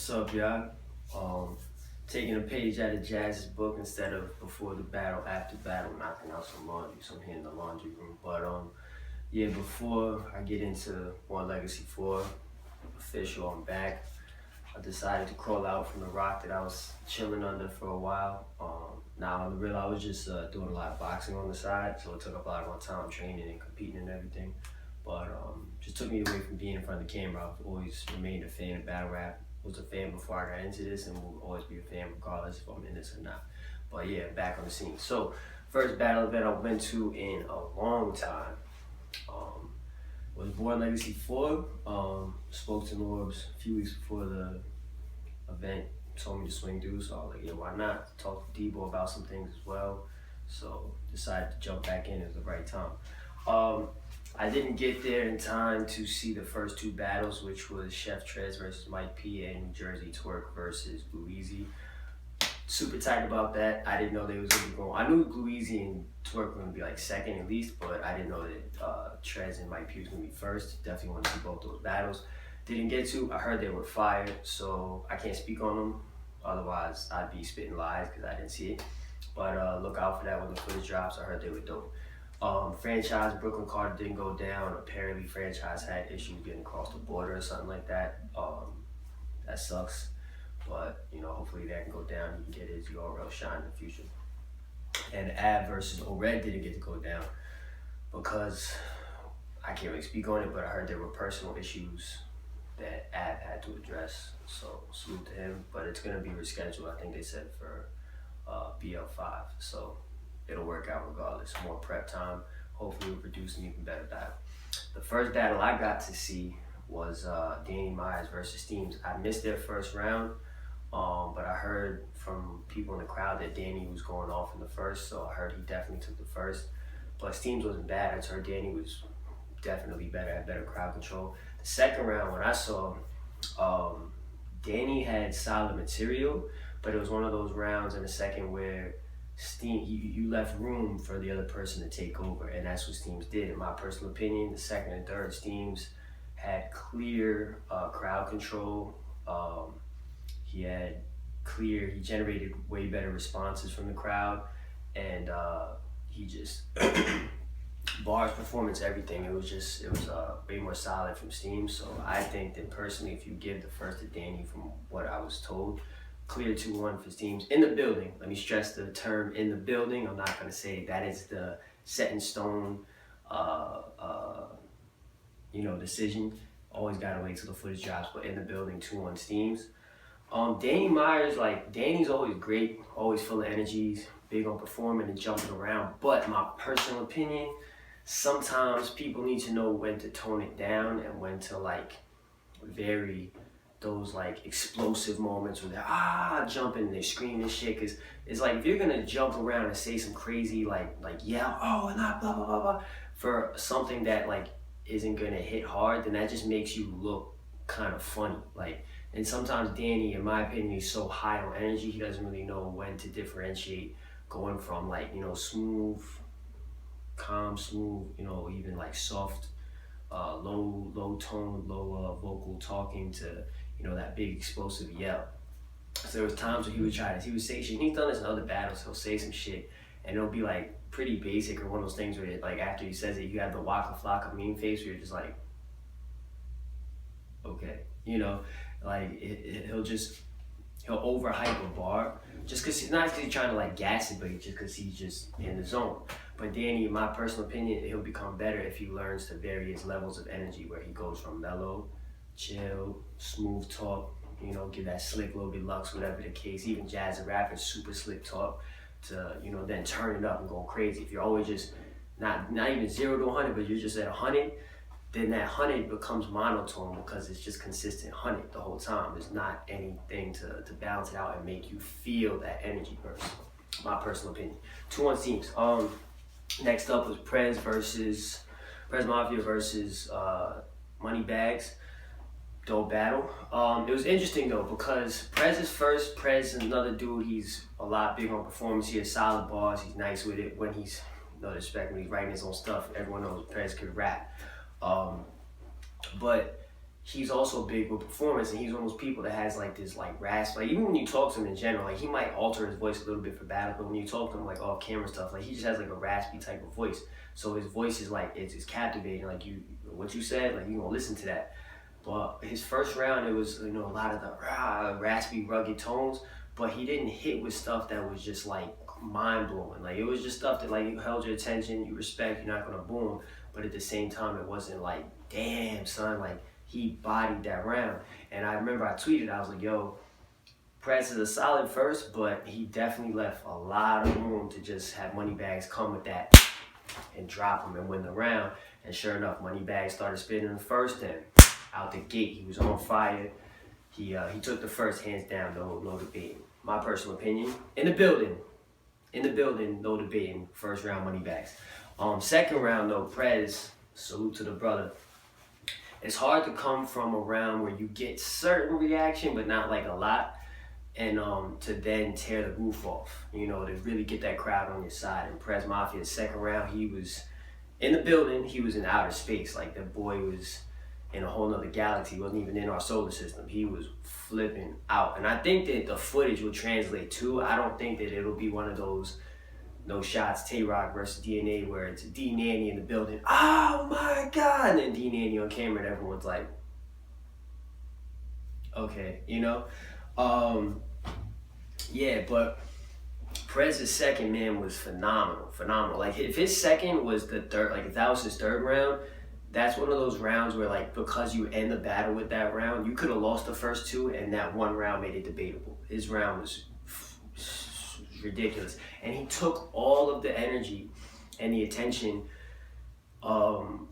What's up, y'all? Um, Taking a page out of Jazz's book instead of before the battle, after battle, knocking out some laundry. So I'm here in the laundry room. But yeah, before I get into Born Legacy 4 official, I'm back. I decided to crawl out from the rock that I was chilling under for a while. Now on the real, I was just doing a lot of boxing on the side, so it took up a lot of my time training and competing and everything. But just took me away from being in front of the camera. I've always remained a fan of battle rap. Was a fan before I got into this, and will always be a fan regardless if I'm in this or not. But yeah, back on the scene. So first battle event I went to in a long time. Um, was Born Legacy 4. Spoke to Norbs a few weeks before the event, told me to swing through, so I was like, yeah, why not? Talk to Debo about some things as well. So decided to jump back in at the right time. I didn't get there in time to see the first two battles, which was Chef Trez versus Mike P and New Jersey Twerk versus Blue Easy. Super tight about that. I didn't know they was gonna be going. I knew Blue Easy and Twerk were gonna be like second at least, but I didn't know that Trez and Mike P was gonna be first. Definitely want to see both those battles. Didn't get to. I heard they were fired, so I can't speak on them. Otherwise, I'd be spitting lies because I didn't see it. But look out for that when the footage drops. I heard they were dope. Franchise Brooklyn Carter didn't go down. Apparently, franchise had issues getting across the border or something like that. That sucks. But hopefully that can go down. He can get his URL shine in the future. And Ab versus O-Red didn't get to go down because I can't really speak on it, but I heard there were personal issues that Ab had to address. So salute to him. But it's gonna be rescheduled. I think they said for BL5. So it'll work out regardless. More prep time. Hopefully we'll produce an even better battle. The first battle I got to see was Danny Myers versus Steams. I missed their first round, but I heard from people in the crowd that Danny was going off in the first, so I heard he definitely took the first. But Steams wasn't bad. I just heard Danny was definitely better, had better crowd control. The second round, when I saw, Danny had solid material, but it was one of those rounds in the second where you left room for the other person to take over, and that's what Steams did. In my personal opinion, the second and third, Steams had clear crowd control. He generated way better responses from the crowd, and he just bars, performance, everything. It was way more solid from Steams. So I think that personally, if you give the first to Danny, from what I was told, clear 2-1 for Steams in the building. Let me stress the term in the building. I'm not gonna say that is the set in stone, decision. Always gotta wait till the footage drops, but in the building, 2-1 Steams. Danny Myers, Danny's always great, always full of energies, big on performing and jumping around. But my personal opinion, sometimes people need to know when to tone it down and when to vary those explosive moments where they're jumping and they're screaming and shit. Cause it's if you're gonna jump around and say some crazy yell, oh, and blah blah blah blah, for something that isn't gonna hit hard, then that just makes you look kind of funny. And sometimes Danny, in my opinion, he's so high on energy, he doesn't really know when to differentiate going from smooth, calm, smooth, even soft, low tone, low vocal talking to that big explosive yell. So there was times where he would say shit. He's done this in other battles. He'll say some shit, and it'll be pretty basic, or one of those things where after he says it, you have the Waka Flocka meme face where you're just okay, he'll overhype a bar just because he's not because he's trying to gas it, but just because he's just in the zone. But Danny, in my personal opinion, he'll become better if he learns to various levels of energy, where he goes from mellow, chill, smooth talk, give that slick little bit lux, whatever the case. Even Jazz the Rapper, super slick talk, to then turn it up and go crazy. If you're always just not even 0 to 100, but you're just at 100, then that 100 becomes monotone because it's just consistent 100 the whole time. There's not anything to balance it out and make you feel that energy burst. My personal opinion. 2-1 Steams. Next up was Prez Mafia versus Money Bags. Dope battle. It was interesting though because Prez is first. Prez is another dude. He's a lot big on performance. He has solid bars. He's nice with it. When he's no disrespect, when he's writing his own stuff, everyone knows Prez could rap. But he's also big with performance, and he's one of those people that has like this like rasp. Like even when you talk to him in general, like he might alter his voice a little bit for battle, but when you talk to him like off camera stuff, like he just has like a raspy type of voice. So his voice is like it's captivating. Like what you said, like you gonna listen to that. But his first round, it was a lot of the raspy, rugged tones, but he didn't hit with stuff that was just like mind blowing. Like it was just stuff that like held your attention, you respect, you're not gonna boom. But at the same time, it wasn't like, damn son, like he bodied that round. And I remember I tweeted, I was like, yo, Prez is a solid first, but he definitely left a lot of room to just have Moneybags come with that and drop him and win the round. And sure enough, Moneybags started spinning the first, and out the gate, he was on fire. He took the first hands down, no debating. My personal opinion, in the building, no debating. First round, Moneybags. Second round though, Prez, salute to the brother. It's hard to come from a round where you get certain reaction, but not like a lot, and to then tear the roof off, to really get that crowd on your side. And Prez Mafia's second round, he was in the building, he was in outer space. Like that boy was in a whole nother galaxy. He wasn't even in our solar system. He was flipping out. And I think that the footage will translate too. I don't think that it'll be one of those no shots, Tay-Rock versus DNA, where it's D Nanny in the building, oh my God, and then D Nanny on camera and everyone's like, okay, yeah, but Prez's second, man, was phenomenal. Like if his second was the third, like if that was his third round, that's one of those rounds where like, because you end the battle with that round, you could have lost the first two and that one round made it debatable. His round was ridiculous. And he took all of the energy and the attention from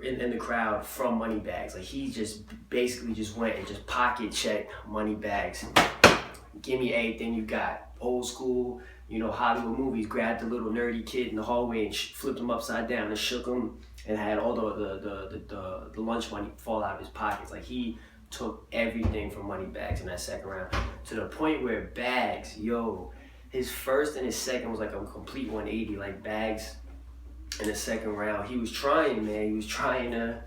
in the crowd from Moneybags. Like he just basically just went and just pocket checked Moneybags. Give me everything you got. Old school, Hollywood movies. Grabbed the little nerdy kid in the hallway and flipped him upside down and shook him, and had all the lunch money fall out of his pockets. Like he took everything from Moneybags in that second round, to the point where Bags, his first and his second was like a complete 180. Like Bags in the second round, he was trying, man. He was trying to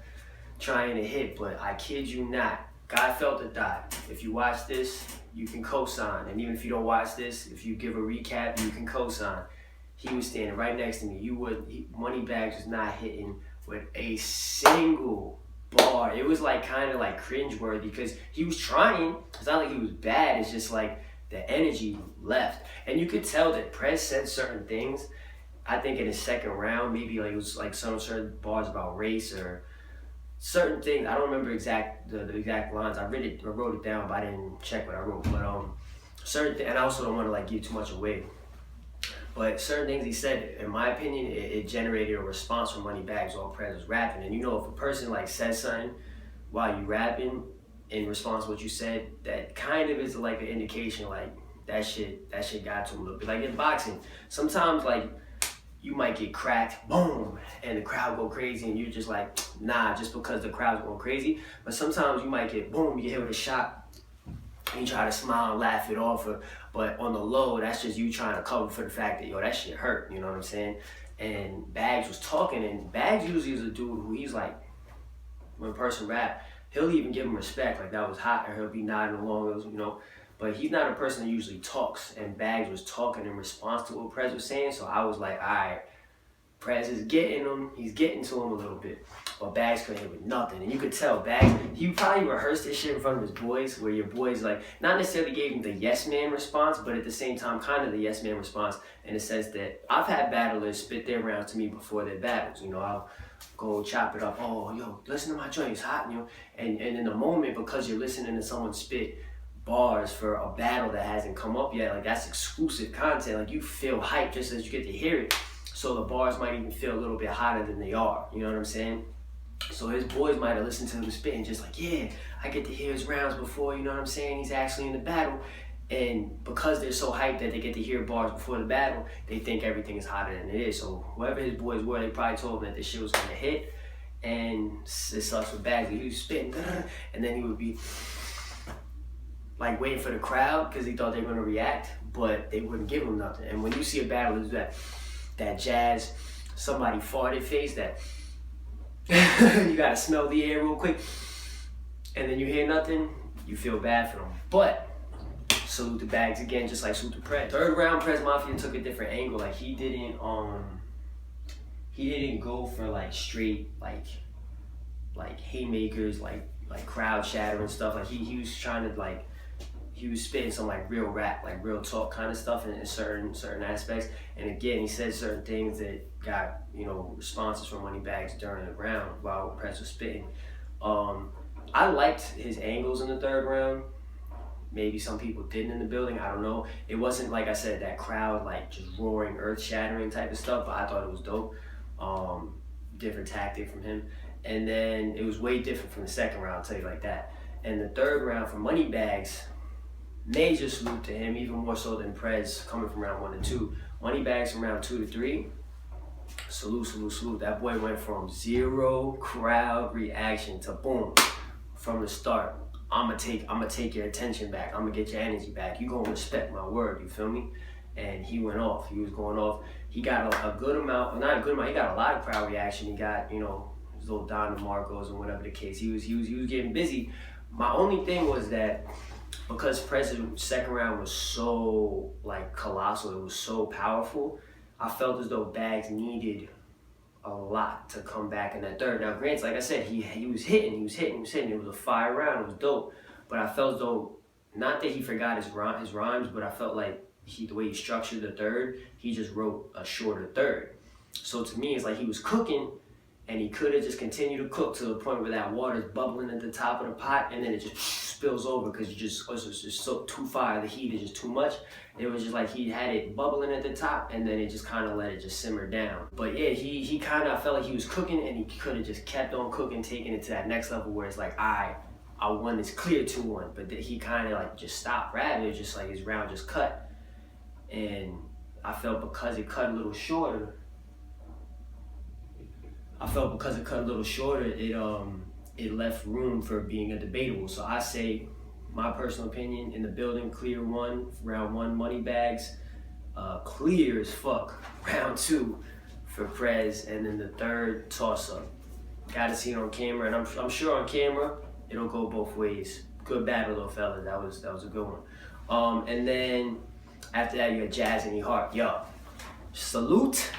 hit, but I kid you not, God felt the dot. If you watch this, you can co-sign. And even if you don't watch this, if you give a recap, you can co-sign. He was standing right next to me. Moneybags was not hitting with a single bar. It was like kind of like cringeworthy, because he was trying. It's not like he was bad. It's just like the energy left. And you could tell that Prez said certain things, I think in his second round, maybe like it was like some certain bars about race or certain things. I don't remember the exact lines. I wrote it down, but I didn't check what I wrote. But certain and I also don't want to like give too much away. But certain things he said, in my opinion, it generated a response from Moneybags while Prez was rapping. And if a person like says something while you rapping in response to what you said, that kind of is like an indication like that shit got to him a little bit. Like in boxing, sometimes like you might get cracked, boom, and the crowd go crazy, and you're just like, nah, just because the crowd's going crazy. But sometimes you might get, boom, you get hit with a shot, and you try to smile and laugh it off, but on the low, that's just you trying to cover for the fact that, that shit hurt, you know what I'm saying? And Bags was talking, and Bags usually is a dude who he's like, when a person rap, he'll even give him respect, like that was hot, or he'll be nodding along, but he's not a person that usually talks, and Bags was talking in response to what Prez was saying, so I was like, all right, Prez is getting him, he's getting to him a little bit, but Bags couldn't hit with nothing, and you could tell Bags, he probably rehearsed this shit in front of his boys, where your boys like, not necessarily gave him the yes man response, but at the same time, kind of the yes man response, in the sense that I've had battlers spit their rounds to me before their battles, I'll go chop it up, oh, yo, listen to my joint, it's hot, and in the moment, because you're listening to someone spit bars for a battle that hasn't come up yet, like that's exclusive content, like you feel hyped just as you get to hear it, so the bars might even feel a little bit hotter than they are, you know what I'm saying? So his boys might have listened to him spit and just like, yeah, I get to hear his rounds before, you know what I'm saying, he's actually in the battle, and because they're so hyped that they get to hear bars before the battle, they think everything is hotter than it is. So whoever his boys were, they probably told him that this shit was gonna hit, and it sucks with Bags, he was spitting, and then he would be like waiting for the crowd because he thought they were gonna react, but they wouldn't give him nothing. And when you see a battle, there's that jazz, somebody farted face, that you gotta smell the air real quick. and then you hear nothing, you feel bad for them. But salute the bags again, just like salute the Prez. Third round, Prez Mafia took a different angle. Like he didn't go for like straight like haymakers, like crowd shattering stuff. Like he was trying to like, he was spitting some like real rap, like real talk kind of stuff in certain aspects. And again, he said certain things that got, you know, responses from Moneybags during the round while Prez was spitting. I liked his angles in the third round. Maybe some people didn't in the building, I don't know. It wasn't, like I said, that crowd like just roaring, earth shattering type of stuff, but I thought it was dope. Different tactic from him. And then it was way different from the second round, I'll tell you like that. And the third round for Moneybags, major salute to him, even more so than Prez coming from round 1 and 2. Moneybags from round 2 to 3, salute, salute, salute. That boy went from 0 crowd reaction to boom, from the start. I'ma take your attention back. I'ma get your energy back. You gonna respect my word, you feel me? And he went off. He was going off. He got a good amount, not a good amount, he got a lot of crowd reaction. He got, you know, his little Don DeMarcos and whatever the case. He was getting busy. My only thing was that because Prez's second round was so like colossal, it was so powerful, I felt as though Bags needed a lot to come back in that third. Now, granted, like I said, he was hitting. It was a fire round. It was dope. But I felt as though, not that he forgot his rhymes, but I felt like the way he structured the third, he just wrote a shorter third. So to me, it's like he was cooking, and he could have just continued to cook to the point where that water's bubbling at the top of the pot, and then it just spills over because it's just so too fire. The heat is just too much. It was just like he had it bubbling at the top, and then it just kind of let it just simmer down. But yeah, he kind of felt like he was cooking, and he could have just kept on cooking, taking it to that next level where it's like, I won this clear 2-1. But he kind of like just stopped rapping. It was just like his round just cut, and I felt because it cut a little shorter. It left room for being a debatable. So I say, my personal opinion, in the building, clear 1, round 1, Moneybags, clear as fuck, round 2 for Prez, and then the third toss up. Gotta see it on camera, and I'm sure on camera it'll go both ways. Good battle though, fellas. That was a good one. And then after that, you got Jazz and E Heart. Yo, salute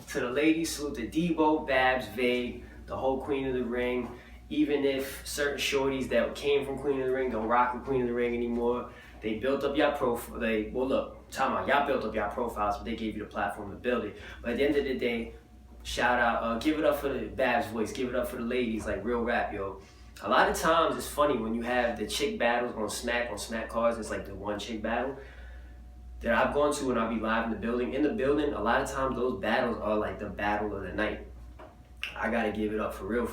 to the ladies, salute to Debo, Babs, Vague, the whole Queen of the Ring. Even if certain shorties that came from Queen of the Ring don't rock with Queen of the Ring anymore, they built up your profile. Y'all built up your profiles, but they gave you the platform to build it. But at the end of the day, shout out, give it up for the Babs voice, give it up for the ladies, like real rap, yo. A lot of times it's funny when you have the chick battles on Smack Cards, it's like the one chick battle that I've gone to when I'll be live in the building. In the building, a lot of times those battles are like the battle of the night. I gotta give it up for real.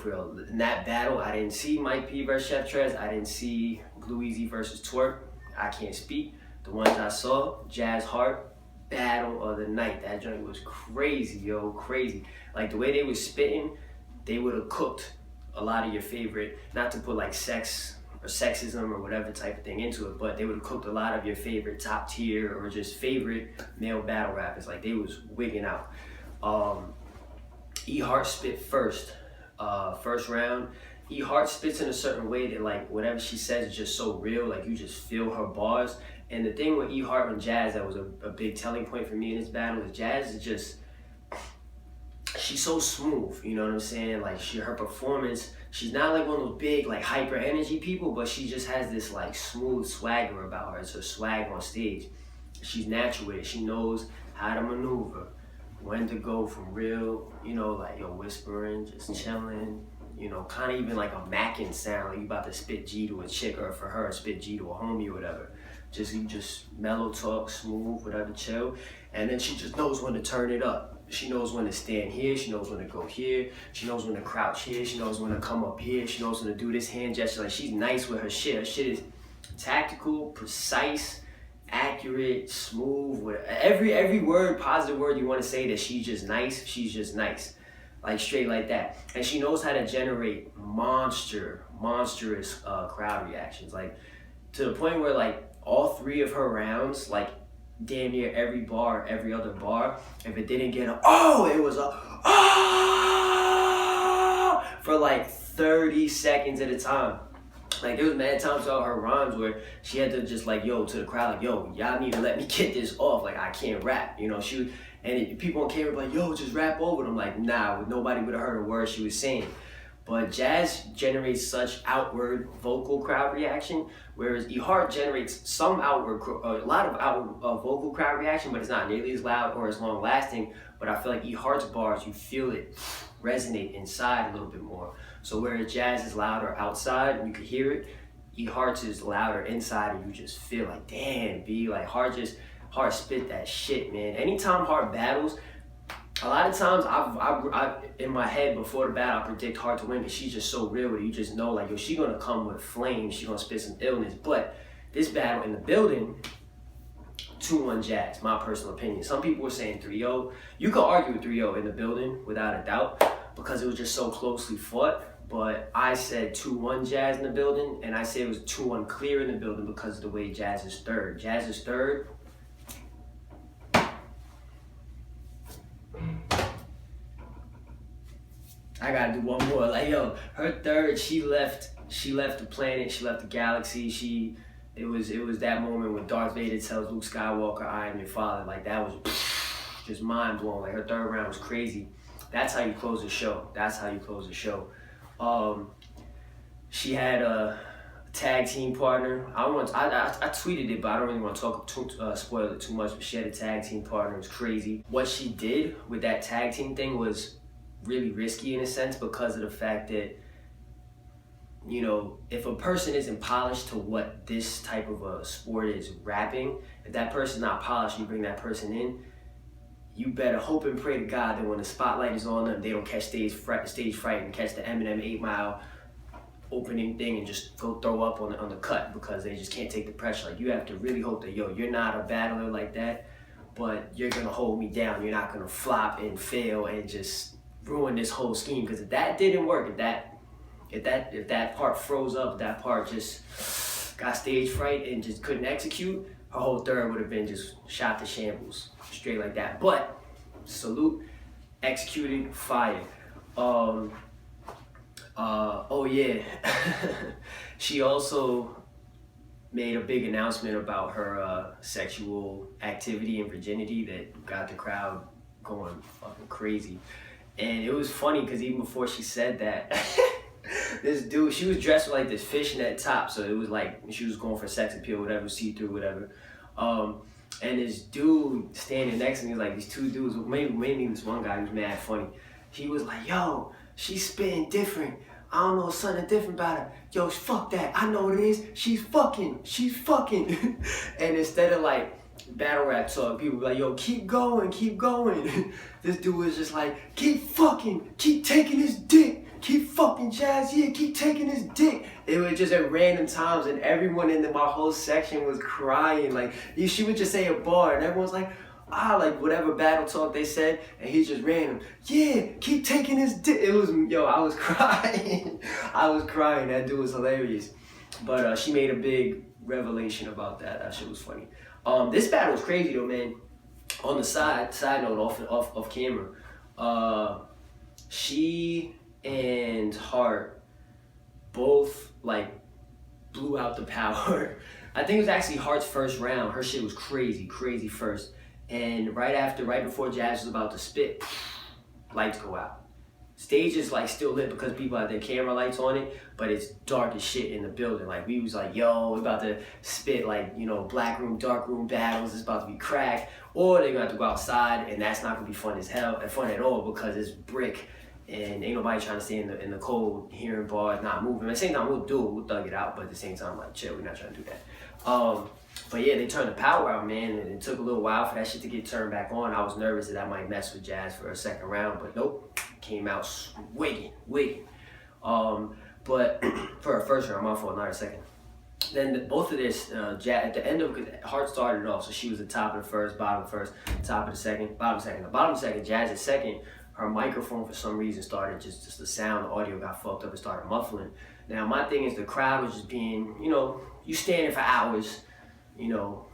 In that battle, I didn't see Mike P versus Chef Trez. I didn't see Blue Easy versus Twerk. I can't speak. The ones I saw, Jazz Heart, battle of the night. That joint was crazy, yo, crazy. Like the way they was spitting, they would have cooked a lot of your favorite, not to put like sex or sexism or whatever type of thing into it, but they would have cooked a lot of your favorite top tier or just favorite male battle rappers. Like they was wigging out. E Heart spit first round. E Heart spits in a certain way that like whatever she says is just so real, like you just feel her bars. And the thing with E Heart and Jazz that was a big telling point for me in this battle is Jazz is just, she's so smooth, you know what I'm saying? Like her performance, she's not like one of those big like hyper energy people, but she just has this like smooth swagger about her. It's her swag on stage. She's natural with it. She knows how to maneuver, when to go from real, you know, like yo whispering, just chilling, you know, kind of even like a macking sound, like you about to spit G to a chick, or for her spit G to a homie or whatever. Just mellow talk, smooth, whatever, chill. And then she just knows when to turn it up. She knows when to stand here, she knows when to go here, she knows when to crouch here, she knows when to come up here, she knows when to do this hand gesture. Like she's nice with her shit. Her shit is tactical, precise, accurate, smooth, with every word, positive word you want to say that she's just nice, like straight like that. And she knows how to generate monstrous crowd reactions, like to the point where like all 3 of her rounds, like damn near every other bar, if it didn't get it was a for like 30 seconds at a time. Like, there was mad times throughout her rhymes where she had to just like, yo, to the crowd, like, yo, y'all need to let me get this off. Like, I can't rap, you know. People on camera were like, yo, just rap over it. I'm like, nah, nobody would have heard a word she was saying. But Jazz generates such outward vocal crowd reaction, whereas E Heart generates some outward, a lot of outward vocal crowd reaction, but it's not nearly as loud or as long lasting. But I feel like E Heart's bars, you feel it resonate inside a little bit more. So whereas Jazz is louder outside and you can hear it, E Heart's is louder inside and you just feel like, damn, B, like Heart spit that shit, man. Anytime Heart battles, a lot of times I in my head before the battle I predict Heart to win because she's just so real with it. You just know like, yo, she gonna come with flames, she gonna spit some illness. But this battle in the building, 2-1 Jazz, my personal opinion. Some people were saying 3-0. You could argue with 3-0 in the building without a doubt because it was just so closely fought. But I said 2-1 Jazz in the building, and I say it was 2-1 clear in the building because of the way Jazz is third. Jazz is third. I gotta do one more. Like, yo, her third, she left the planet, she left the galaxy. It was that moment when Darth Vader tells Luke Skywalker, I am your father. Like, that was just mind blowing. Like, her third round was crazy. That's how you close the show. She had a tag team partner. I tweeted it, but I don't really want to spoil it too much. But she had a tag team partner. It was crazy. What she did with that tag team thing was really risky in a sense because of the fact that, you know, if a person isn't polished to what this type of a sport is, rapping, if that person's not polished, you bring that person in, you better hope and pray to God that when the spotlight is on them, they don't catch stage fright and catch the Eminem 8 Mile opening thing and just go throw up on the cut because they just can't take the pressure. Like, you have to really hope that, yo, you're not a battler like that, but you're gonna hold me down. You're not gonna flop and fail and just ruin this whole scheme. Because if that didn't work, if that part froze up, that part just got stage fright and just couldn't execute, her whole third would have been just shot to shambles, straight like that. But salute, executed, fire. Oh yeah, she also made a big announcement about her sexual activity and virginity that got the crowd going fucking crazy. And it was funny because even before she said that, this dude, she was dressed with like this fishnet top, so it was like she was going for sex appeal, whatever, see-through, whatever. And this dude standing next to me, like these two dudes, maybe this one guy who's mad funny. He was like, yo, she's spitting different. I don't know, something different about her. Yo, fuck that. I know what it is. She's fucking. And instead of like battle rap talk, people be like, yo, keep going. This dude was just like, keep fucking, keep taking his dick. Keep fucking Jazz, yeah, keep taking his dick. It was just at random times, and everyone in my whole section was crying. Like, she would just say a bar, and everyone's like, like whatever battle talk they said, and he just random, yeah, keep taking his dick. It was, yo, I was crying. That dude was hilarious. But she made a big revelation about that. That shit was funny. This battle was crazy though, man. On the side note, off camera, she and Heart both like blew out the power. I think it was actually Heart's first round. Her shit was crazy first. And right before Jazz was about to spit, lights go out. Stage is like still lit because people have their camera lights on it, but it's dark as shit in the building. Like, we was like, yo, we about to spit like, you know, black room, dark room battles. It's about to be crack. Or they're gonna have to go outside, and that's not gonna be fun at all because it's brick. And ain't nobody trying to stay in the cold, hearing bars, not moving. At the same time, we'll thug it out, but at the same time, like, chill, we're not trying to do that. But yeah, they turned the power out, man, and it took a little while for that shit to get turned back on. I was nervous that I might mess with Jazz for a second round, but nope, came out wigging. But for a first round, I'm on for another second. Then both of this, Jazz, at the end of it, Heart started off, so she was the top of the first, bottom first, top of the second, bottom second. The bottom second, Jazz is second. Her microphone for some reason started just the sound, the audio got fucked up and started muffling. Now my thing is the crowd was just being, you know, you standing for hours, you know,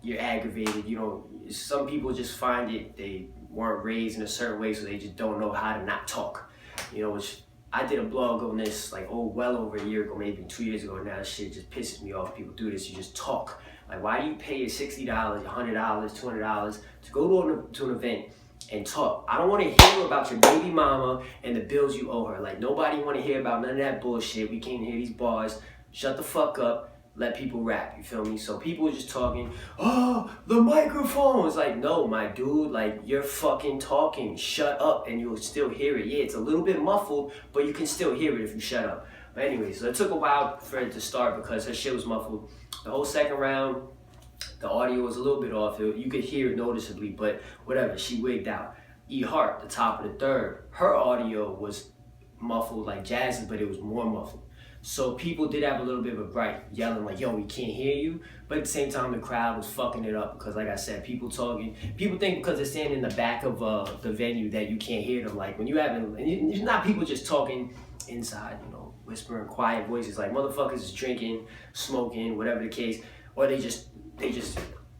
you're aggravated, you know, some people just find it, they weren't raised in a certain way, so they just don't know how to not talk, you know, which I did a blog on this like well over a year ago, maybe 2 years ago. Now this shit just pisses me off. People do this. You just talk. Like, why do you pay your $60, $100, $200 to go to an event and talk? I don't want to hear about your baby mama and the bills you owe her. Like, nobody want to hear about none of that bullshit. We can't hear these bars. Shut the fuck up. Let people rap, you feel me? So people are just talking, oh, the microphone. It's like, no, my dude, like, you're fucking talking. Shut up, and you'll still hear it. Yeah, it's a little bit muffled, but you can still hear it if you shut up. But anyway, so it took a while for it to start because her shit was muffled. The whole second round, the audio was a little bit off. You could hear it noticeably, but whatever, she wigged out. E Hart, the top of the third, her audio was muffled like Jazz's, but it was more muffled. So people did have a little bit of a gripe, yelling like, yo, we can't hear you. But at the same time, the crowd was fucking it up because, like I said, people talking. People think because they're standing in the back of the venue that you can't hear them. Like, when you haven't, and it's not people just talking inside, you know, whispering quiet voices. Like, motherfuckers is drinking, smoking, whatever the case. Or they just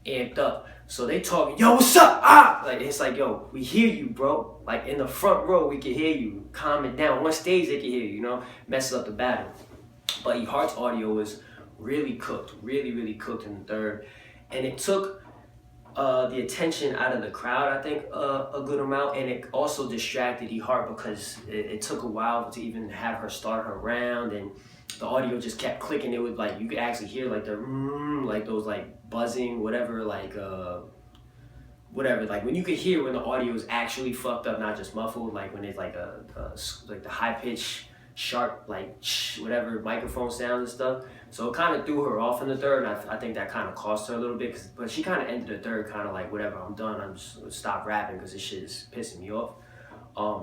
amped up. So they talking, yo, what's up? Ah! Like, it's like, yo, we hear you, bro. Like, in the front row, we can hear you. Calm it down. On stage, they can hear you, you know? Messes up the battle. But E Hart's audio was really cooked, really cooked in the third. And it took the attention out of the crowd, I think, a good amount. And it also distracted E Hart because it took a while to even have her start her round. And the audio just kept clicking. It would, like, you could actually hear, like, the like those, like, buzzing, whatever, like, whatever. Like, when you could hear when the audio is actually fucked up, not just muffled, like when it's like like the high pitch, sharp, like whatever microphone sound and stuff. So it kind of threw her off in the third, and I think that kind of cost her a little bit. But she kind of ended the third kind of like, whatever, I'm done. I'm just gonna stop rapping because this shit is pissing me off.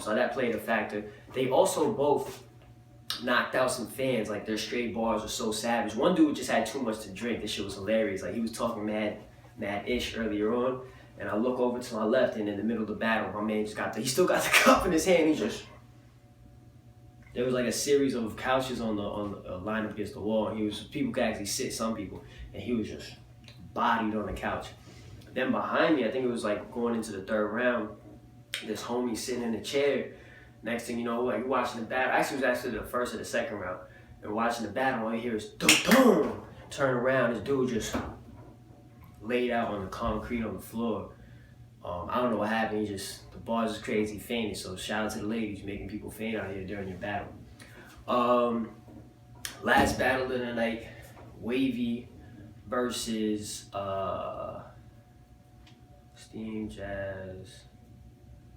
So that played a factor. They also both knocked out some fans. Like, their straight bars were so savage. One dude just had too much to drink. This shit was hilarious. Like, he was talking mad-ish earlier on, and I look over to my left, and in the middle of the battle, my man just he still got the cup in his hand. He just. There was like a series of couches on the line up against the wall, and people could actually sit, some people, and he was just bodied on the couch. Then behind me, I think it was like going into the third round, this homie sitting in a chair. Next thing you know, like, you're watching the battle. Actually, it was actually the first or the second round. And watching the battle, all you hear is dum-dum. Turn around, this dude just laid out on the concrete on the floor. I don't know what happened. The bars is crazy, fainted. So shout out to the ladies making people faint out here during your battle. Last battle of the night, Wavy versus Steam, Jazz,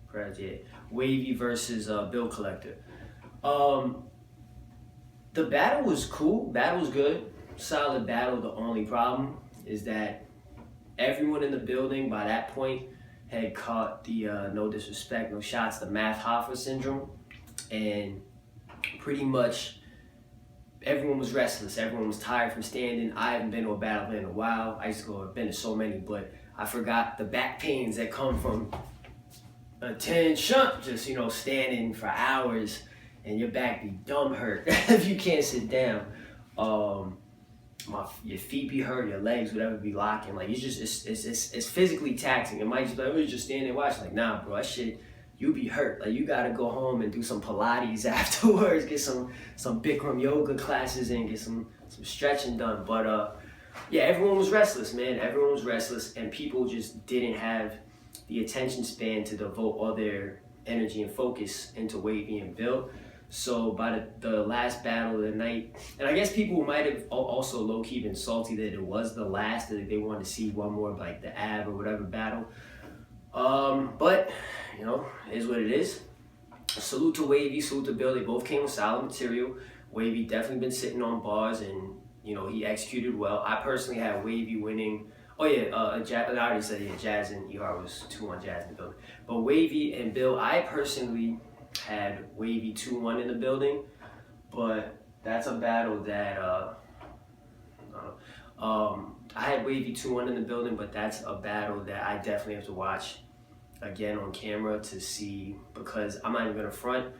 Project. Wavy versus Bill Collector. The battle was cool. Battle was good. Solid battle. The only problem is that everyone in the building by that point had caught the no disrespect, no shots, the Math Hoffa syndrome, and pretty much everyone was restless. Everyone was tired from standing. I haven't been to a battle in a while. I used to I've been to so many, but I forgot the back pains that come from attention, just, you know, standing for hours and your back be dumb hurt if you can't sit down. Your feet be hurt, your legs, whatever, be locking. Like, it's physically taxing. It might just be like, oh, you just stand there watching. Like, nah, bro, that shit, you be hurt. Like, you gotta go home and do some Pilates afterwards, get some Bikram yoga classes and get some stretching done. But yeah, everyone was restless, man. Everyone was restless, and people just didn't have the attention span to devote all their energy and focus into Wavy and Bill. So by the last battle of the night, and I guess people might have also low-key been salty that it was the last, that they wanted to see one more of like the Av or whatever battle. But, you know, it is what it is. Salute to Wavy, salute to Bill. They both came with solid material. Wavy definitely been sitting on bars, and, you know, he executed well. I personally had Wavy winning. Oh yeah, I already said, yeah, Jazz and E Hart was 2-1 Jazz in the building. But Wavy and Bill, I personally had Wavy 2-1 in the building, but that's a battle that I had Wavy 2-1 in the building, but that's a battle that I definitely have to watch again on camera to see, because I'm not even gonna front,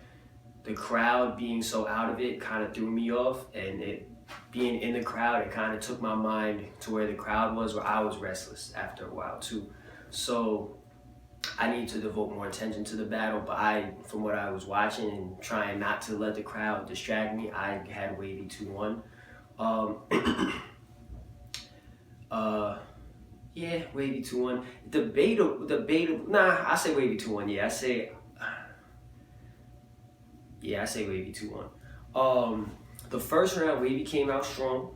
the crowd being so out of it kind of threw me off, and it being in the crowd, it kind of took my mind to where the crowd was, where I was restless after a while too. So I need to devote more attention to the battle, but from what I was watching and trying not to let the crowd distract me, I had Wavy 2-1. Um, yeah, Wavy 2-1. Debatable. Nah, I say Wavy 2-1. I say Wavy 2-1. The first round, Wavy came out strong,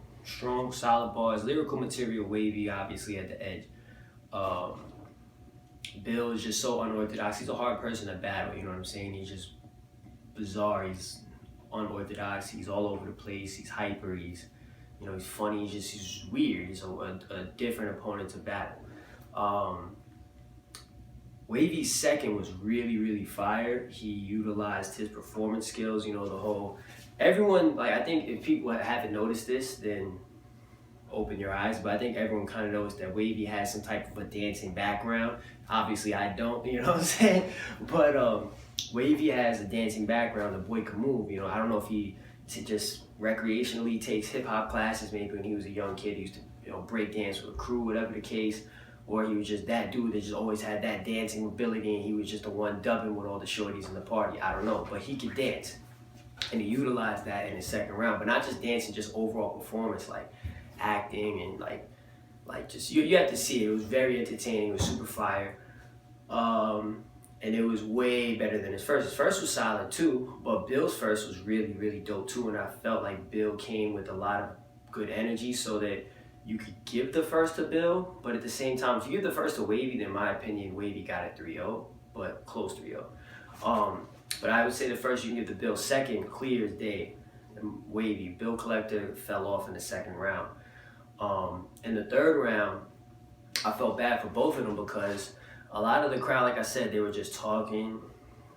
solid bars, lyrical material. Wavy obviously at the edge. Bill is just so unorthodox. He's a hard person to battle. You know what I'm saying? He's just bizarre. He's unorthodox. He's all over the place. He's hyper. He's funny. He's weird. He's a different opponent to battle. Wavy's second was really fire. He utilized his performance skills. You know, the whole everyone, like, I think if people haven't noticed this, then open your eyes, but I think everyone kind of knows that Wavy has some type of a dancing background. Obviously I don't, you know what I'm saying? But Wavy has a dancing background. The boy can move. You know, I don't know if he just recreationally takes hip-hop classes, maybe when he was a young kid. He used to, break dance with a crew, whatever the case, or he was just that dude that just always had that dancing ability and he was just the one dubbing with all the shorties in the party. I don't know, but he could dance. And he utilized that in the second round, but not just dancing, just overall performance, like acting and like just you have to see it. It was very entertaining. It was super fire, and it was way better than his first. His first was solid too, but Bill's first was really dope too. And I felt like Bill came with a lot of good energy, so that you could give the first to Bill, but at the same time, if you give the first to Wavy, then in my opinion, Wavy got it 3-0, but close 3-0. But I would say the first you can give to Bill. Second, clear as day, Wavy. Bill Collector fell off in the second round. In the third round, I felt bad for both of them because a lot of the crowd, like I said, they were just talking.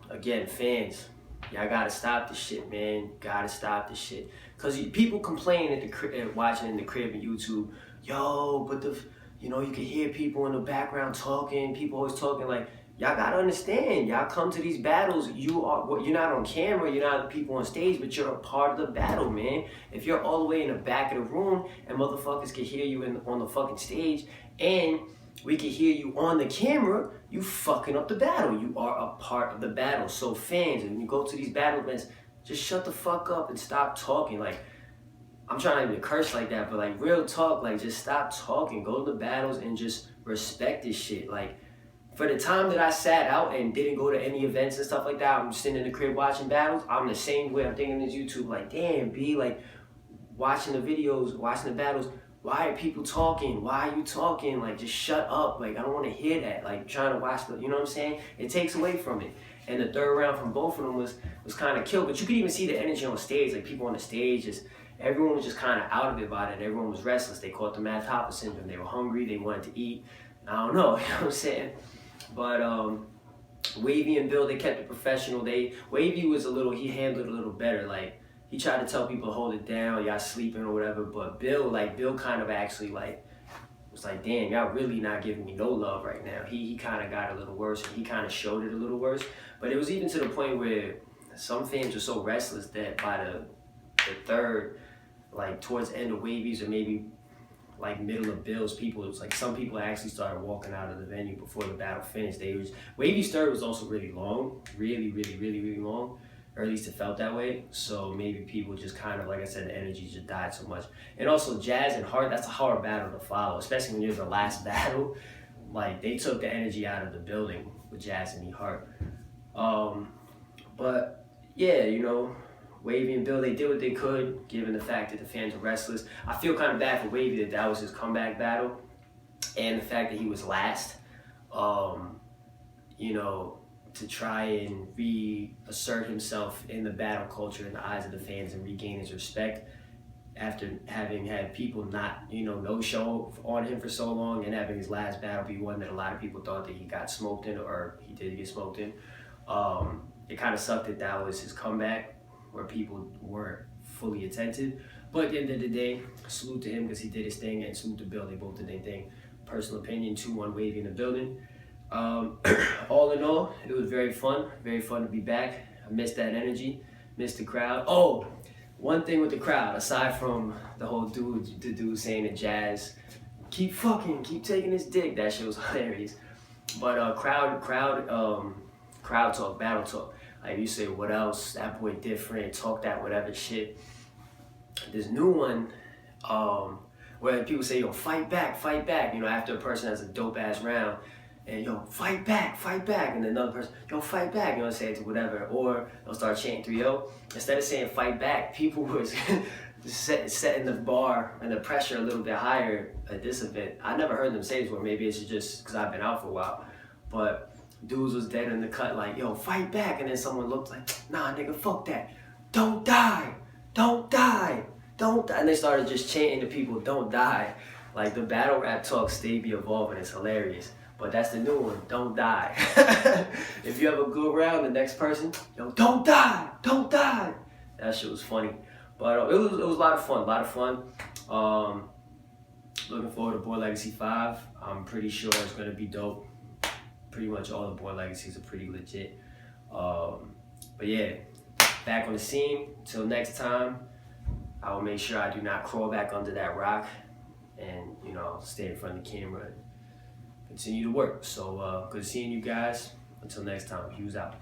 Again, fans, y'all gotta stop this shit, man. Gotta stop this shit. Cause people complain at the crib, watching in the crib and YouTube, yo, but you can hear people in the background talking. People always talking. Like, y'all gotta understand, y'all come to these battles, you're not on camera, you're not the people on stage, but you're a part of the battle, man. If you're all the way in the back of the room and motherfuckers can hear you on the fucking stage and we can hear you on the camera, you fucking up the battle. You are a part of the battle. So fans, when you go to these battle events, just shut the fuck up and stop talking. Like, I'm trying not even to curse like that, but like real talk, like just stop talking. Go to the battles and just respect this shit. Like, for the time that I sat out and didn't go to any events and stuff like that, I'm sitting in the crib watching battles. I'm the same way. I'm thinking this YouTube, like, damn, B, like, watching the videos, watching the battles. Why are people talking? Why are you talking? Like, just shut up. Like, I don't want to hear that. Like, trying to watch you know what I'm saying? It takes away from it. And the third round from both of them was kind of killed. But you could even see the energy on stage. Like, people on the stage, everyone was just kind of out of it about it. Everyone was restless. They caught the Matt Hopper syndrome. They were hungry. They wanted to eat. I don't know. You know what I'm saying? But Wavy and Bill, they kept it professional. Wavy he handled it a little better. Like, he tried to tell people to hold it down, y'all sleeping or whatever. But Bill kind of actually was like, damn, y'all really not giving me no love right now. He kind of got a little worse, and he kind of showed it a little worse. But it was even to the point where some fans were so restless that by the third, like towards the end of Wavy's or maybe like middle of Bill's, it was like some people actually started walking out of the venue before the battle finished. Wavy's third was also really long, really long, or at least it felt that way. So maybe people just kind of, like I said, the energy just died so much. And also Jazz and Hart, that's a hard battle to follow, especially when you're the last battle. Like, they took the energy out of the building with Jazz and Hart. But yeah, Wavy and Bill, they did what they could, given the fact that the fans were restless. I feel kind of bad for Wavy that was his comeback battle, and the fact that he was last. To try and reassert himself in the battle culture in the eyes of the fans and regain his respect after having had people not, no show on him for so long, and having his last battle be one that a lot of people thought that he got smoked in, or he did get smoked in. It kind of sucked that was his comeback, where people weren't fully attentive. But at the end of the day, salute to him because he did his thing, and salute to Bill, they both did their thing. Personal opinion, 2-1 Wavy in the building. All in all, it was very fun to be back. I missed that energy, missed the crowd. Oh, one thing with the crowd, aside from the whole dude saying to Jazz, keep taking his dick, that shit was hilarious. But crowd talk, battle talk. Like you say, what else? That boy different. Talk that whatever shit. This new one, where people say, yo, fight back, fight back. You know, after a person has a dope ass round, and yo, fight back, and another person, yo, fight back. You know, say it to whatever, or they'll start chanting 3-0. Instead of saying fight back, people was setting the bar and the pressure a little bit higher at this event. I never heard them say this before. Maybe it's just because I've been out for a while, but dudes was dead in the cut, like, yo, fight back, and then someone looked like, nah, nigga, fuck that, don't die, don't die, don't die, and they started just chanting to people, don't die. Like the battle rap talks, they be evolving, it's hilarious. But that's the new one, don't die. If you have a good round, the next person, yo, don't die, don't die. That shit was funny. But it was a lot of fun, looking forward to Born Legacy 5. I'm pretty sure it's gonna be dope. Pretty much all the Born Legacies are pretty legit. But yeah, back on the scene. Till next time, I will make sure I do not crawl back under that rock and, you know, stay in front of the camera and continue to work. So good seeing you guys. Until next time, Hughes out.